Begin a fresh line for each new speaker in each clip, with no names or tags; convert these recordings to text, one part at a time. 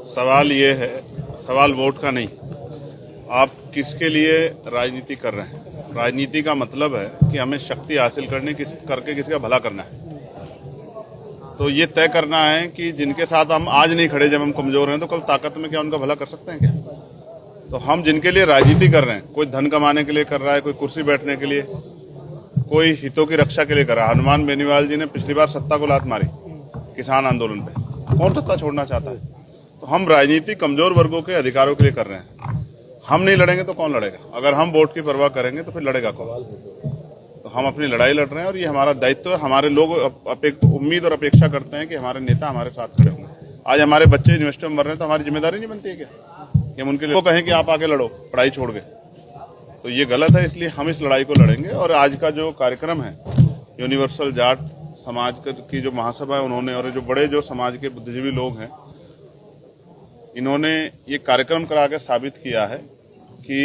सवाल ये है, सवाल वोट का नहीं, आप किसके लिए राजनीति कर रहे हैं। राजनीति का मतलब है कि हमें शक्ति हासिल करके किसी का भला करना है। तो ये तय करना है कि जिनके साथ हम आज नहीं खड़े, जब हम कमजोर हैं, तो कल ताकत में क्या उनका भला कर सकते हैं क्या। तो हम जिनके लिए राजनीति कर रहे हैं, कोई धन कमाने के लिए कर रहा है, कोई कुर्सी बैठने के लिए, कोई हितों की रक्षा के लिए कर रहा है। हनुमान बेनीवाल जी ने पिछली बार सत्ता को लात मारी किसान आंदोलन पे, कौन सत्ता छोड़ना चाहता है। तो हम राजनीति कमजोर वर्गों के अधिकारों के लिए कर रहे हैं। हम नहीं लड़ेंगे तो कौन लड़ेगा। अगर हम वोट की परवाह करेंगे तो फिर लड़ेगा कौन। तो हम अपनी लड़ाई लड़ रहे हैं और ये हमारा दायित्व है। हमारे लोग उम्मीद और अपेक्षा करते हैं कि हमारे नेता हमारे साथ खड़े होंगे। आज हमारे बच्चे यूनिवर्सिटी में मर रहे हैं तो हमारी जिम्मेदारी नहीं बनती है क्या कि हम उनके लिए कहें कि आप आके लड़ो पढ़ाई छोड़ के। तो ये गलत है, इसलिए हम इस लड़ाई को लड़ेंगे। और आज का जो कार्यक्रम है, यूनिवर्सल जाट समाज की जो महासभा है उन्होंने, और जो बड़े जो समाज के बुद्धिजीवी लोग हैं, इन्होंने ये कार्यक्रम करा के साबित किया है कि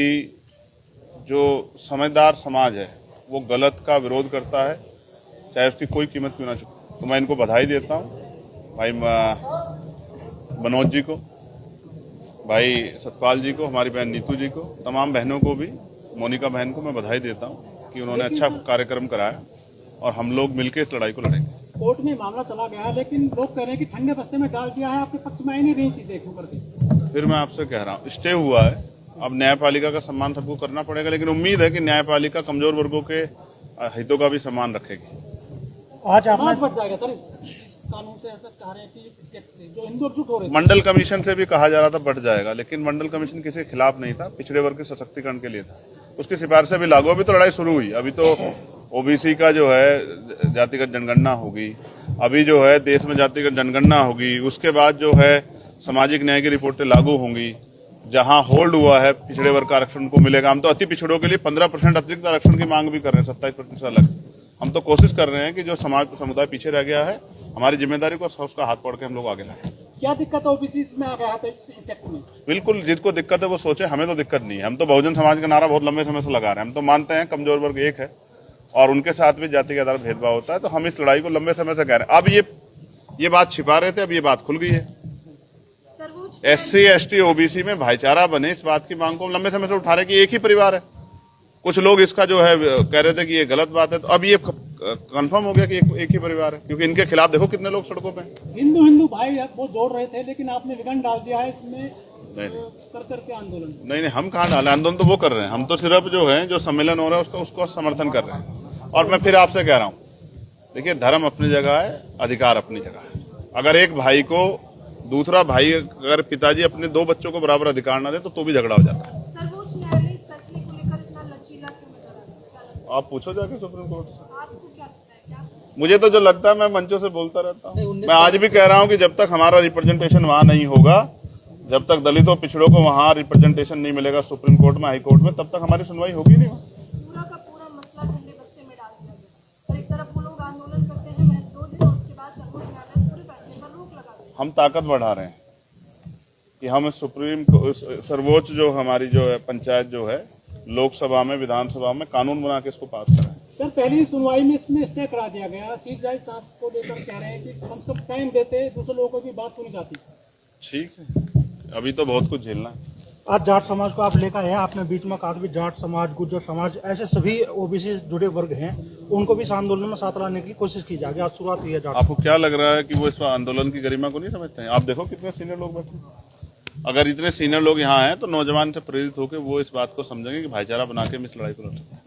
जो समझदार समाज है वो गलत का विरोध करता है, चाहे उसकी कोई कीमत क्यों ना चुके। तो मैं इनको बधाई देता हूँ, भाई मनोज जी को, भाई सतपाल जी को, हमारी बहन नीतू जी को, तमाम बहनों को भी, मोनिका बहन को मैं बधाई देता हूँ कि उन्होंने अच्छा कार्यक्रम कराया और हम लोग मिलकर इस लड़ाई को लड़ेंगे।
कोर्ट में मामला चला गया है, लेकिन लोग कह रहे हैं कि ठंडे बस्ते में डाल दिया है, आपके पक्ष में आई नहीं रही चीजें क्यों करके।
फिर मैं आपसे कह रहा हूँ, स्टे हुआ है, अब न्यायपालिका का सम्मान सबको करना पड़ेगा, लेकिन उम्मीद है कि न्यायपालिका कमजोर वर्गों के हितों का भी सम्मान रखेगी।
आज आपने बढ़ जाएगा सर इस कानून से, ऐसा कह रहे हैं कि इस एक्ट से जो हिंदू एकजुट हो रहे हैं।
मंडल कमीशन से भी कहा जा रहा था बढ़ जाएगा, लेकिन मंडल कमीशन किसी के खिलाफ नहीं था, पिछड़े वर्ग के सशक्तिकरण के लिए था। उसकी सिफारिशें भी लागू, अभी तो लड़ाई शुरू हुई। अभी तो ओबीसी का जो है जातिगत जनगणना होगी, अभी जो है देश में जातिगत जनगणना होगी, उसके बाद जो है सामाजिक न्याय की रिपोर्टें लागू होंगी। जहां होल्ड हुआ है पिछड़े वर्ग का आरक्षण को मिलेगा। हम तो अति पिछड़ों के लिए 15% अतिरिक्त आरक्षण की मांग भी कर रहे हैं, 27% अलग। हम तो कोशिश कर रहे हैं कि जो समुदाय पीछे रह गया है, हमारी जिम्मेदारी को उसका हाथ पकड़ के हम लोग आगे लाएं।
क्या दिक्कत है ओबीसी में आ गया है इस एक्ट में?
बिल्कुल, जिसको दिक्कत है वो सोचे, हमें तो दिक्कत नहीं है। हम तो बहुजन समाज का नारा बहुत लंबे समय से लगा रहे हैं। हम तो मानते हैं कमजोर वर्ग एक है और उनके साथ भी जाति के आधार पर भेदभाव होता है। तो हम इस लड़ाई को लंबे समय से कह रहे हैं। अब ये बात छिपा रहे थे, अब ये बात खुल गई है। SC ST OBC में भाईचारा बने, इस बात की मांग को हम लंबे समय से उठा रहे कि एक ही परिवार है। कुछ लोग इसका जो है कह रहे थे कि ये गलत बात है, तो अब ये कंफर्म हो गया कि एक ही परिवार है, क्योंकि इनके खिलाफ देखो कितने लोग सड़कों पे।
हिंदू भाई वो जोड़ रहे थे, लेकिन आपने विघन डाल दिया है इसमें कर करके आंदोलन।
नहीं, हम कहाँ डाले आंदोलन, तो वो कर रहे हैं। हम तो सिर्फ जो है जो सम्मेलन हो रहा है उसको समर्थन कर रहे हैं। और मैं फिर आपसे कह रहा हूँ, देखिए, धर्म अपनी जगह है, अधिकार अपनी जगह है। अगर एक भाई को दूसरा भाई, अगर पिताजी अपने 2 बच्चों को बराबर अधिकार ना दे तो भी झगड़ा हो जाता है।
सर्वोच्च न्यायालय इस फैसले को लेकर इतना लचीला क्यों नजर आता है?
आप पूछो जाके सुप्रीम कोर्ट से।
आपको क्या लगता है? क्या
मुझे तो जो लगता है, मैं मंचों से बोलता रहता हूँ। मैं आज भी कह रहा हूँ कि जब तक हमारा रिप्रेजेंटेशन वहाँ नहीं होगा, जब तक दलितों पिछड़ों को वहाँ रिप्रेजेंटेशन नहीं मिलेगा सुप्रीम कोर्ट में, हाई कोर्ट में, तब तक हमारी सुनवाई होगी नहीं।
पूरा का पूरा मसला ठंडे बस्ते में डाल दिया गया। और एक तरफ वो लोग आंदोलन करते हैं, महज 2 दिन, और उसके बाद सर्वोच्च न्यायालय पूरे फैसले पर रोक लगा देता है।
हम ताकत बढ़ा रहे हैं कि हम सर्वोच्च जो हमारी जो है पंचायत जो है, लोकसभा में, विधानसभा में कानून बना के इसको पास कराएं।
सर, पहली सुनवाई में इसमें स्टे करा दिया गया। शीर्ष जज साहब को लेकर कह रहे हैं कि कम से कम टाइम देते, दूसरे लोगों की बात सुनी जाती।
ठीक है, अभी तो बहुत कुछ झेलना है।
आज जाट समाज को आप लेकर है, आपने बीच में कहा भी जाट समाज, गुर्जर समाज, ऐसे सभी ओबीसी जुड़े वर्ग हैं, उनको भी इस आंदोलन में साथ लाने की कोशिश की जाएगी। आज शुरुआत हुई है जाट।
आपको क्या लग रहा है कि वो इस आंदोलन की गरिमा को नहीं समझते हैं? आप देखो कितने सीनियर लोग बैठे हैं। अगर इतने सीनियर लोग यहाँ हैं तो नौजवान से प्रेरित होकर वो इस बात को समझेंगे कि भाईचारा बना के हम इस लड़ाई को लड़ेंगे।